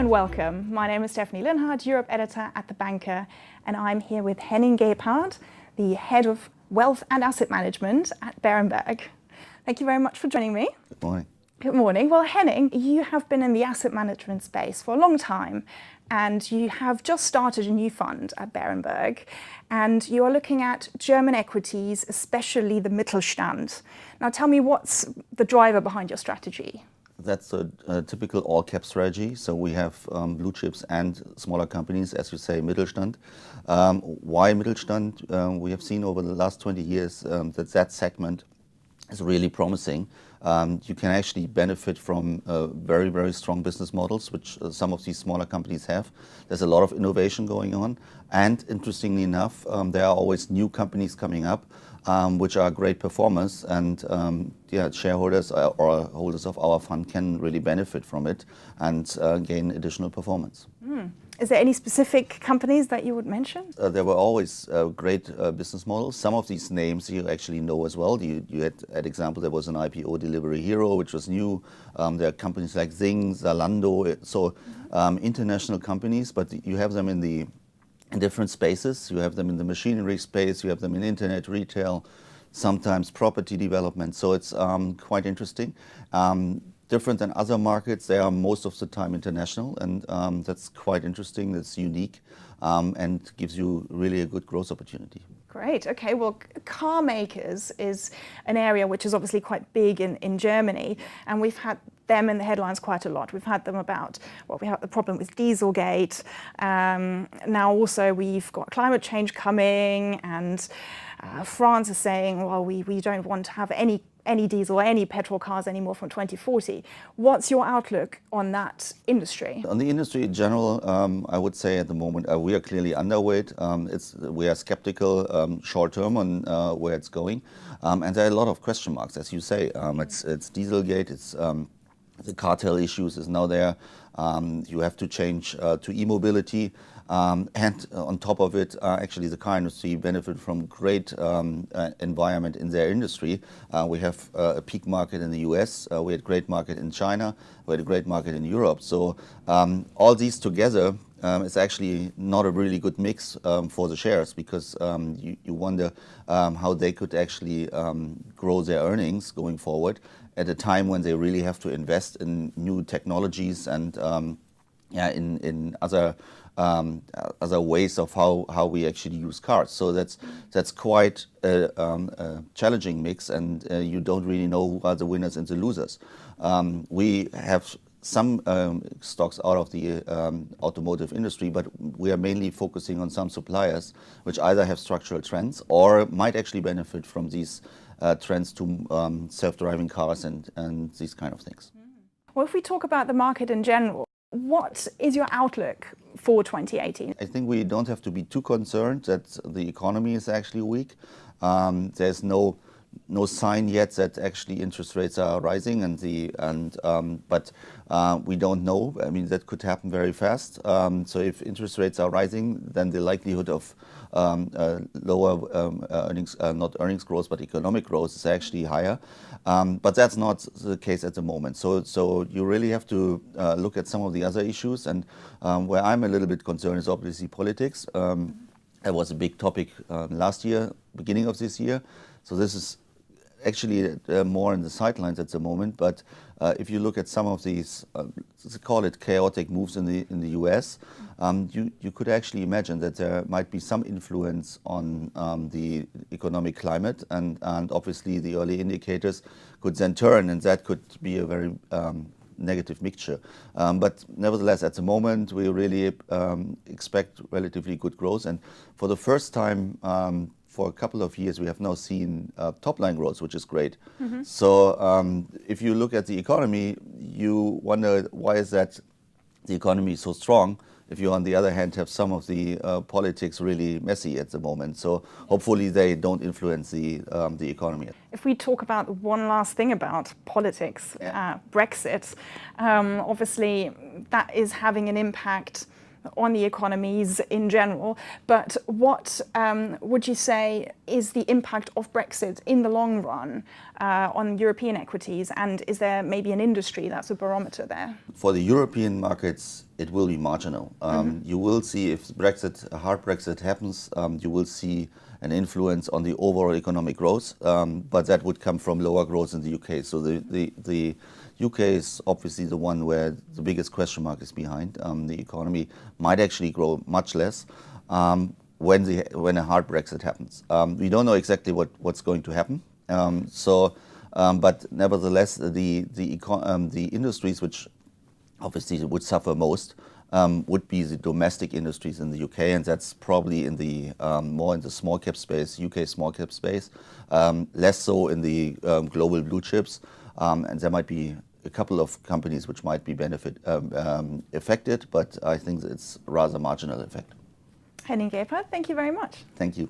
and welcome. My name is Stefanie Linhardt, Europe editor at The Banker, and I'm here with Henning Gebhardt, the head of wealth and asset management at Berenberg. Thank you very much for joining me. Good morning. Good morning. Well, Henning, you have been in the asset management space for a long time, and you have just started a new fund at Berenberg, and you are looking at German equities, especially the Mittelstand. Now, tell me, what's the driver behind your strategy? That's a typical all-cap strategy. So we have blue chips and smaller companies, as you say, Mittelstand. Why Mittelstand? We have seen over the last 20 years that segment is really promising. You can actually benefit from very, very strong business models, which some of these smaller companies have. There's a lot of innovation going on. And interestingly enough, there are always new companies coming up, which are great performers. And shareholders or holders of our fund can really benefit from it and gain additional performance. Is there any specific companies that you would mention? There were always great business models. Some of these names you actually know as well. You had example, there was an IPO Delivery Hero, which was new. There are companies like Zing, Zalando, so international companies, but you have them in different spaces. You have them in the machinery space, you have them in internet, retail, sometimes property development. So it's quite interesting. Different than other markets, they are most of the time international, and that's quite interesting, that's unique, and gives you really a good growth opportunity. Great. Okay. Well, Carmakers is an area which is obviously quite big in Germany, and we've had them in the headlines quite a lot. We've had them about, we have the problem with Dieselgate. Now also we've got climate change coming, and France is saying, well, we don't want to have any diesel, any petrol cars anymore from 2040. What's your outlook on that industry? On the industry in general, I would say at the moment we are clearly underweight. We are skeptical short term on where it's going, and there are a lot of question marks, as you say. It's Dieselgate, it's the cartel issues is now there. You have to change to e-mobility. And on top of it, actually the car industry benefit from great environment in their industry. We have a peak market in the US, we had a great market in China, we had a great market in Europe. So all these together is actually not a really good mix for the shares, because you wonder how they could actually grow their earnings going forward at a time when they really have to invest in new technologies and in other ways of how we actually use cars. So that's quite a challenging mix, and you don't really know who are the winners and the losers. We have some stocks out of the automotive industry, but we are mainly focusing on some suppliers which either have structural trends or might actually benefit from these trends to self-driving cars and these kind of things. Well, if we talk about the market in general, what is your outlook for 2018? I think we don't have to be too concerned that the economy is actually weak. There's no sign yet that actually interest rates are rising, but we don't know. I mean, that could happen very fast. So if interest rates are rising, then the likelihood of lower earnings, not earnings growth, but economic growth is actually higher. But that's not the case at the moment. So you really have to look at some of the other issues. And where I'm a little bit concerned is obviously politics. That was a big topic last year, beginning of this year. So this is actually more in the sidelines at the moment. But if you look at some of these, let's call it chaotic moves in the US, you could actually imagine that there might be some influence on the economic climate, and obviously the early indicators could then turn, and that could be a very negative mixture. But nevertheless, at the moment, we really expect relatively good growth. And for the first time, for a couple of years, we have now seen top-line growth, which is great. Mm-hmm. So if you look at the economy, you wonder why is that the economy is so strong if you, on the other hand, have some of the politics really messy at the moment. So hopefully they don't influence the economy. If we talk about one last thing about politics, Brexit, obviously that is having an impact on the economies in general. But what would you say is the impact of Brexit in the long run on European equities? And is there maybe an industry that's a barometer there? For the European markets, it will be marginal. You will see if a hard Brexit happens, you will see an influence on the overall economic growth, but that would come from lower growth in the UK. So the UK is obviously the one where the biggest question mark is behind. The economy might actually grow much less when a hard Brexit happens. We don't know exactly what's going to happen. But nevertheless, the industries which obviously would suffer most would be the domestic industries in the UK, and that's probably in the more in the small cap space, UK small cap space, less so in the global blue chips, and there might be a couple of companies which might be affected, but I think it's rather marginal effect. Henning Gebhardt, thank you very much. Thank you.